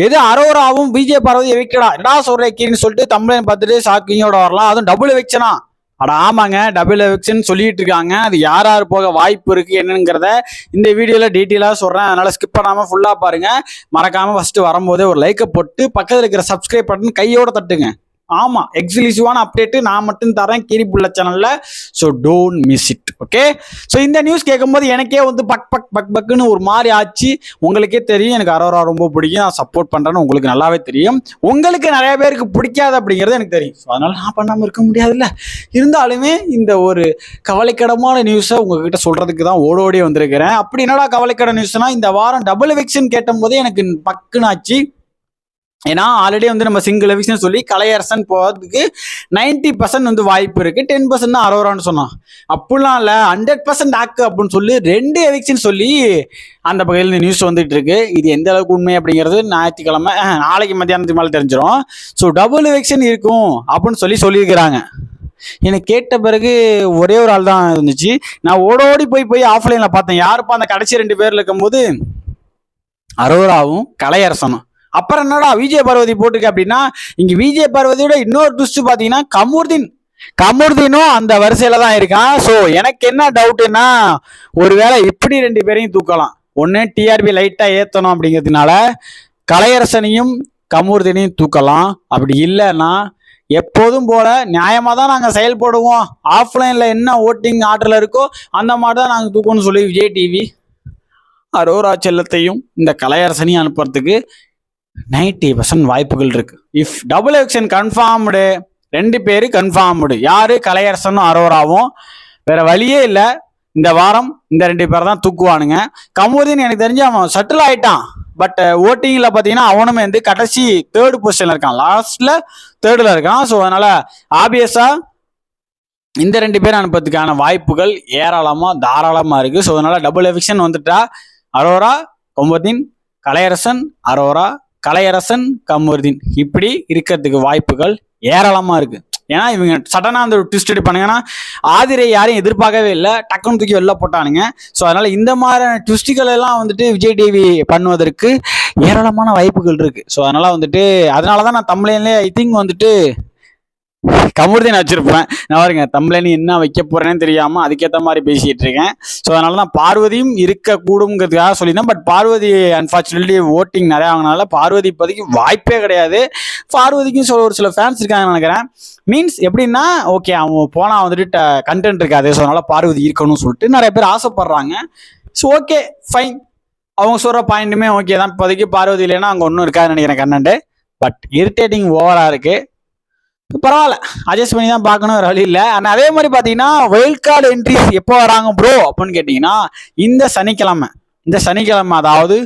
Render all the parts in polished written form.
எது அரோராவும் விஜய் பார்வதி எவிக்டடா என்னடா சொல்ற கீரின்னு சொல்லிட்டு தமிழன் பார்த்துட்டு ஷாக்கிங்கோட வரலாம். அதுவும் டபுள் எவிக்ஷனா? அட ஆமாங்க, டபுள் எவிக்ஷன் சொல்லிட்டு இருக்காங்க. அது யார் யார் போக வாய்ப்பு இருக்கு என்னங்கிறத இந்த வீடியோல டீட்டெயிலாக சொல்றேன். அதனால ஸ்கிப் பண்ணாம ஃபுல்லா பாருங்க. மறக்காம ஃபர்ஸ்ட் வரும்போதே ஒரு லைக்கை போட்டு பக்கத்தில் இருக்கிற சப்ஸ்கிரைப் பட்டன் கையோட தட்டுங்க. ஆமா, எக்ஸ்க்ளூசிவான அப்டேட் நான் மட்டும் தரேன் கீரி புள்ள சேனல்ல. So don't miss it. Okay, so இந்த நியூஸ் கேட்கும்போது எனக்கே வந்து பக் பக் பக் பக்குன்னு ஒரு மாதிரி ஆச்சு. உங்களுக்கே தெரியும் எனக்கு அரோரா ரொம்ப பிடிக்கும், நான் சப்போர்ட் பண்றேன்னு உங்களுக்கு நல்லாவே தெரியும். உங்களுக்கு நிறைய பேருக்கு பிடிக்காது அப்படிங்கிறது எனக்கு தெரியும். ஸோ அதனால நான் பண்ணாமல் இருக்க முடியாதுல்ல. இருந்தாலுமே இந்த ஒரு கவலைக்கிடமான நியூஸை உங்ககிட்ட சொல்றதுக்கு தான் ஓடோடி வந்திருக்கிறேன். அப்படி என்னடா கவலைக்கிட நியூஸ்னா, இந்த வாரம் டபுள் எவிக்ஷன் கேட்டும் போதே எனக்கு பக்குன்னு ஆச்சு. ஏன்னா ஆல்ரெடி வந்து நம்ம சிங்கிள் எவிக்ஷன் சொல்லி கலையரசன் போகிறதுக்கு 90% வந்து வாய்ப்பு இருக்கு, 10% தான் அரோரான்னு சொன்னான். அப்படிலாம் இல்லை, 100% ஆக்கு அப்படின்னு சொல்லி 2 எவிக்ஷன் சொல்லி அந்த பகுதியில் நியூஸ் வந்துட்டு இருக்கு. இது எந்த அளவுக்கு உண்மை அப்படிங்கிறது ஞாயிற்றுக்கிழமை நாளைக்கு மத்தியானத்துக்கு மேலே தெரிஞ்சிடும். ஸோ டபுள் எவிக்ஷன் இருக்கும் அப்படின்னு சொல்லியிருக்கிறாங்க. எனக்கு கேட்ட பிறகு ஒரே ஒரு ஆள் தான் இருந்துச்சு. நான் ஓடோடி போய் ஆஃப்லைனில் பார்த்தேன். யாருப்பா அந்த கடைசி 2 பேர்ல இருக்கும்போது அரோராவும் கலையரசனும். அப்புறம் என்னடா விஜய் பார்வதி போட்டிருக்கு அப்படின்னா, இங்க விஜய் பார்வதியோட இன்னொரு ட்விஸ்ட் பாத்தீங்கன்னா கமுர்தீனும் அந்த வரிசையில தான் இருக்கான். ஸோ எனக்கு என்ன டவுட்னா, ஒருவேளை இப்படி 2 பேரையும் தூக்கலாம். ஒன்னு டிஆர்பி லைட்டா ஏத்தணும் அப்படிங்கிறதுனால கலையரசனையும் கமுர்தீனையும் தூக்கலாம். அப்படி இல்லைன்னா எப்போதும் போல நியாயமா தான் நாங்க செயல்படுவோம், ஆஃப்லைன்ல என்ன ஓட்டிங் ஆர்டர்ல இருக்கோ அந்த மாதிரி தான் நாங்க தூக்கணும்னு சொல்லி விஜய் டிவி அரோரா செல்லத்தையும் இந்த கலையரசனையும் அனுப்புறதுக்கு 90% வாய்ப்புகள் இருக்கு. இஃப் டபுள் எவிக்ஷன் கன்ஃபார்ம்டு, 2 பேரு கன்ஃபார்ம்டு, யாரு கலையரசனும் அரோராவும். வேற வழியே இல்லை, இந்த வாரம் இந்த 2 பேரை தான் தூக்குவானுங்க. கமுர்தீன் எனக்கு தெரிஞ்சு அவன் செட்டில் ஆயிட்டான். பட் ஓட்டிங்ல பாத்தீங்கன்னா அவனுமே வந்து கடைசி 3rd பொசிஷன்ல இருக்கான், லாஸ்ட்ல 3rdல இருக்கான். ஸோ அதனால ஆபியஸா இந்த 2 பேர் அனுப்புறதுக்கான வாய்ப்புகள் ஏராளமா தாராளமா இருக்கு. ஸோ அதனால டபுள் எவிக்ஷன் வந்துட்டா அரோரா கமுர்தீன், கலையரசன் அரோரா, கலையரசன் கமுர்தீன் இப்படி இருக்கிறதுக்கு வாய்ப்புகள் ஏராளமா இருக்கு. ஏன்னா இவங்க சடனா அந்த ட்விஸ்ட் எடுப்பானுங்கன்னா ஆதிரை யாரையும் எதிர்பார்க்கவே இல்லை, டக்குன்னு தூக்கி வெளில போட்டானுங்க. ஸோ அதனால இந்த மாதிரியான ட்விஸ்டுகள் எல்லாம் வந்துட்டு விஜய் டிவி பண்ணுவதற்கு ஏராளமான வாய்ப்புகள் இருக்கு. ஸோ அதனாலதான் நான் தமிழ்லேயே ஐ திங்க் வந்துட்டு கமுர்தீன் வச்சிருப்பேன். நான் பாருங்க தமிழனி என்ன வைக்க போறேன்னு தெரியாம அதுக்கேற்ற மாதிரி பேசிட்டு இருக்கேன். ஸோ அதனால தான் பார்வதியும் இருக்கக்கூடுங்கிறதுக்காக சொல்லியிருந்தேன். பட் பார்வதி அன்பார்ச்சுனேட்லி ஓட்டிங் நிறைய ஆகினால பார்வதி இப்போதைக்கு வாய்ப்பே கிடையாது. பார்வதிக்கும் ஒரு சில ஃபேன்ஸ் இருக்காங்கன்னு நினைக்கிறேன். மீன்ஸ் எப்படின்னா, ஓகே அவன் போனா வந்துட்டு கண்டென்ட் இருக்காது, ஸோ அதனால பார்வதி இருக்கணும்னு சொல்லிட்டு நிறைய பேர் ஆசைப்படுறாங்க. ஸோ ஓகே ஃபைன், அவங்க சொல்ற பாயிண்ட்டுமே ஓகே தான். இப்போதைக்கு பார்வதி இல்லைன்னா அங்கே ஒன்றும் இருக்காதுன்னு நினைக்கிறேன் கண்டென்ட். பட் இரிட்டேட்டிங் ஓவரா இருக்கு. பரவாயில்ல, அட்ஜஸ்ட் பண்ணி தான் பார்க்கணும், ஒரு வழி இல்லை. ஆனால் அதே மாதிரி பார்த்தீங்கன்னா வைல்ட் கார்டு என்ட்ரிஸ் எப்போ வராங்க ப்ரோ அப்படின்னு கேட்டிங்கன்னா, இந்த சனிக்கிழமை அதாவது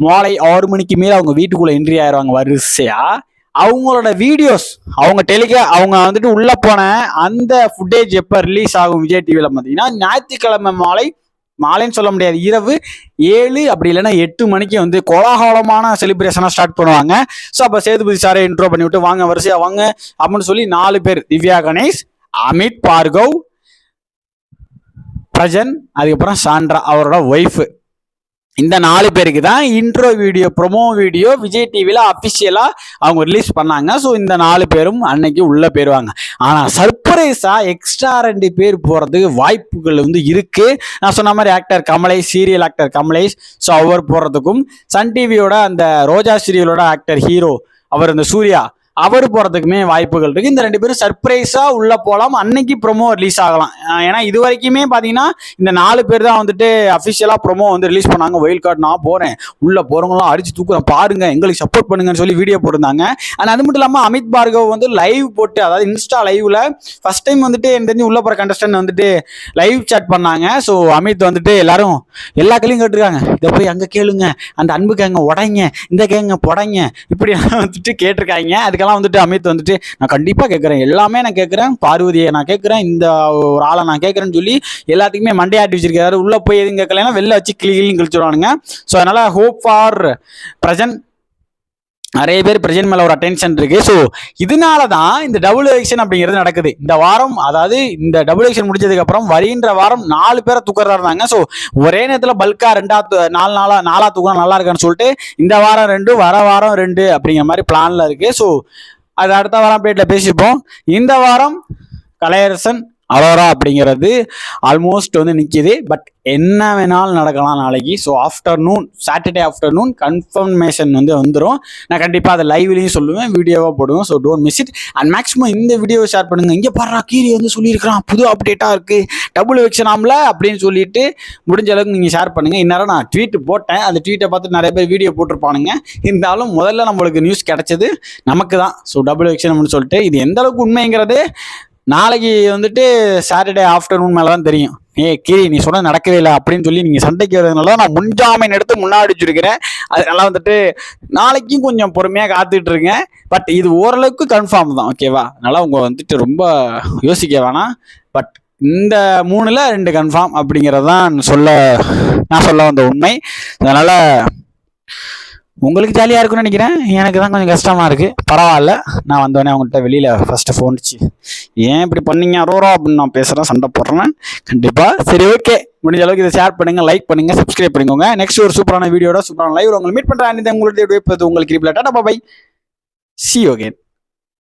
மாலை 6 மணிக்கு மேலே அவங்க வீட்டுக்குள்ளே என்ட்ரி ஆயிடுவாங்க வரிசையா. அவங்களோட வீடியோஸ் அவங்க வந்துட்டு உள்ள போன அந்த ஃபுட்டேஜ் எப்போ ரிலீஸ் ஆகும் விஜய் டிவியில் பார்த்தீங்கன்னா ஞாயிற்றுக்கிழமை மாலைன்னு சொல்ல முடியாது, இரவு 7 அப்படி இல்லைன்னா 8 மணிக்கு வந்து கோலாகலமான செலிப்ரேஷனாக ஸ்டார்ட் பண்ணுவாங்க. ஸோ அப்போ சேதுபதி சாரை இன்ட்ரோ பண்ணி விட்டு வாங்க வரிசையா வாங்க அப்படின்னு சொல்லி 4 பேர், திவ்யா கணேஷ், அமித் பார்கவ், பிரஜன், அதுக்கப்புறம் சாண்ட்ரா அவரோட ஒய்ஃப், இந்த 4 பேருக்கு தான் intro video promo video Vijay டிவியில் அஃபிஷியலாக அவங்க ரிலீஸ் பண்ணாங்க. ஸோ இந்த 4 பேரும் அன்னைக்கு உள்ளே போயிடுவாங்க. ஆனால் சர்ப்ரைஸாக எக்ஸ்ட்ரா 2 பேர் போகிறதுக்கு வாய்ப்புகள் வந்து இருக்குது. நான் சொன்ன மாதிரி actor Kamlesh, serial actor Kamlesh, so அவர் போகிறதுக்கும், சன் டிவியோட அந்த ரோஜா சீரியலோட ஆக்டர் ஹீரோ அவர் இந்த சூர்யா அவர் போறதுக்குமே வாய்ப்புகள் இருக்கு. இந்த 2 பேரும் சர்ப்ரைஸா உள்ள போகலாம், அன்னைக்கு ப்ரொமோ ரிலீஸ் ஆகலாம். ஏன்னா இது வரைக்குமே பாத்தீங்கன்னா இந்த 4 பேர் தான் வந்துட்டு அபிஷியலா ப்ரொமோ வந்து ரிலீஸ் பண்ணாங்க. வைல்ட் கார்டு நான் போறேன், உள்ள போறவங்களாம் அடிச்சு தூக்குறேன் பாருங்க, எங்களுக்கு சப்போர்ட் பண்ணுங்கன்னு சொல்லி வீடியோ போட்டிருந்தாங்க. ஆனா அது மட்டும் இல்லாம அமித் பார்கவ் வந்து லைவ் போட்டு, அதாவது இன்ஸ்டா லைவ்ல ஃபர்ஸ்ட் டைம் வந்துட்டு எனக்கு தெரிஞ்சு உள்ள போற கண்டஸ்டன்ட் வந்துட்டு லைவ் சாட் பண்ணாங்க. ஸோ அமித் வந்துட்டு எல்லாரும் எல்லா கேள்வியும் கேட்டிருக்காங்க, இதை போய் அங்க கேளுங்க, அந்த அன்பு கேங்க உடைங்க, இந்த கேங்க புடைங்க, இப்படி வந்துட்டு கேட்டிருக்காங்க. அதுக்கு வந்துட்டு அமித் வந்துட்டு நான் கண்டிப்பா கேட்கிறேன், எல்லாமே நான் கேட்கிறேன், பார்வதியை நான் கேட்கிறேன், இந்த ஒரு ஆளை நான் கேட்கிறேன்னு சொல்லி எல்லாத்துக்குமே மண்டையாட்டி வச்சிருக்காரு. உள்ள போய் எதுவும் கேட்கலன்னா வெளில வச்சு கிளின்னு கழிச்சுடுவானுங்க. ஸோ அதனால ஹோப் ஃபார் பிரசன்ட் நிறைய பேர் பிரஜன் மேல ஒரு அட்டென்ஷன் இருக்கு. ஸோ இதனால தான் இந்த டபுள் எலெக்ஷன் அப்படிங்கிறது நடக்குது. இந்த வாரம் அதாவது இந்த டபுள் எலெக்ஷன் முடிஞ்சதுக்கு அப்புறம் வருகின்ற வாரம் 4 பேரை தூக்குறதா இருந்தாங்க. ஸோ ஒரே நேரத்தில் பல்கா 4 தூக்கம் நல்லா இருக்கான்னு சொல்லிட்டு இந்த வாரம் 2 வர வாரம் 2 அப்படிங்கிற மாதிரி பிளான்ல இருக்கு. ஸோ அது அடுத்த வாரம் அப்டேட்ல பேசிப்போம். இந்த வாரம் கலையரசன் அரோரா அப்படிங்கிறது ஆல்மோஸ்ட் வந்து நிற்கிது. பட் என்ன வேணாலும் நடக்கலாம் நாளைக்கு. ஸோ சாட்டர்டே ஆஃப்டர்நூன் கன்ஃபர்மேஷன் வந்து வந்துடும். நான் கண்டிப்பாக அதை லைவ்லையும் சொல்லுவேன், வீடியோவாக போடுவேன். So don't miss it. And maximum இந்த வீடியோவை ஷேர் பண்ணுங்க. இங்கே பாடுறா கீரி வந்து சொல்லியிருக்கிறான், புது அப்டேட்டாக இருக்குது, டபுள் எலெக்ஷனாம்ல அப்படின்னு சொல்லிட்டு முடிஞ்ச அளவுக்கு நீங்கள் ஷேர் பண்ணுங்கள். இந்நேரம் நான் ட்வீட் போட்டேன், அந்த ட்வீட்டை பார்த்து நிறைய பேர் வீடியோ போட்டிருப்பானுங்க. இருந்தாலும் முதல்ல நம்மளுக்கு நியூஸ் கிடைச்சது நமக்கு தான். ஸோ டபுள் எலெக்ஷன் அப்படின்னு சொல்லிட்டு இது எந்த அளவுக்கு உண்மைங்கிறது நாளைக்கு வந்துட்டு சாட்டர்டே ஆஃப்டர்நூன் மேலே தான் தெரியும். கீரி நீ சொன்னது நடக்கவே இல்லை அப்படின்னு சொல்லி நீங்கள் சண்டைக்கு வரதுனால தான் நான் முன்ஜாமீன் எடுத்து முன்னாடி வச்சிருக்கிறேன். அதனால வந்துட்டு நாளைக்கும் கொஞ்சம் பொறுமையாக காத்துட்டு இருக்கேன். பட் இது ஓரளவுக்கு கன்ஃபார்ம் தான், ஓகேவா? அதனால உங்க வந்துட்டு ரொம்ப யோசிக்க வேணாம். பட் இந்த 3ல் 2 கன்ஃபார்ம் அப்படிங்கிறது தான் நான் சொல்ல வந்த உண்மை. அதனால உங்களுக்கு ஜாலியாக இருக்குன்னு நினைக்கிறேன். எனக்கு தான் கொஞ்சம் கஷ்டமாக இருக்குது. பரவாயில்ல, நான் வந்தோடனே அவங்கள்ட்ட வெளியில் ஃபஸ்ட்டு ஃபோன்ச்சு, ஏன் இப்படி பண்ணீங்க அரோரா அப்படின்னு நான் பேசுகிறேன், சண்டை போடுறேன் கண்டிப்பாக. சரி, ஓகே, முடிஞ்ச அளவுக்கு இதை ஷேர் பண்ணுங்கள், லைக் பண்ணுங்கள், சப்ஸ்கிரைப் பண்ணிக்கோங்க. நெக்ஸ்ட் ஒரு சூப்பரான வீடியோட சூப்பரான லைவ் உங்களை மீட் பண்ணுறேன். உங்களுக்கு உங்களுக்கு reply tata bye. See you again.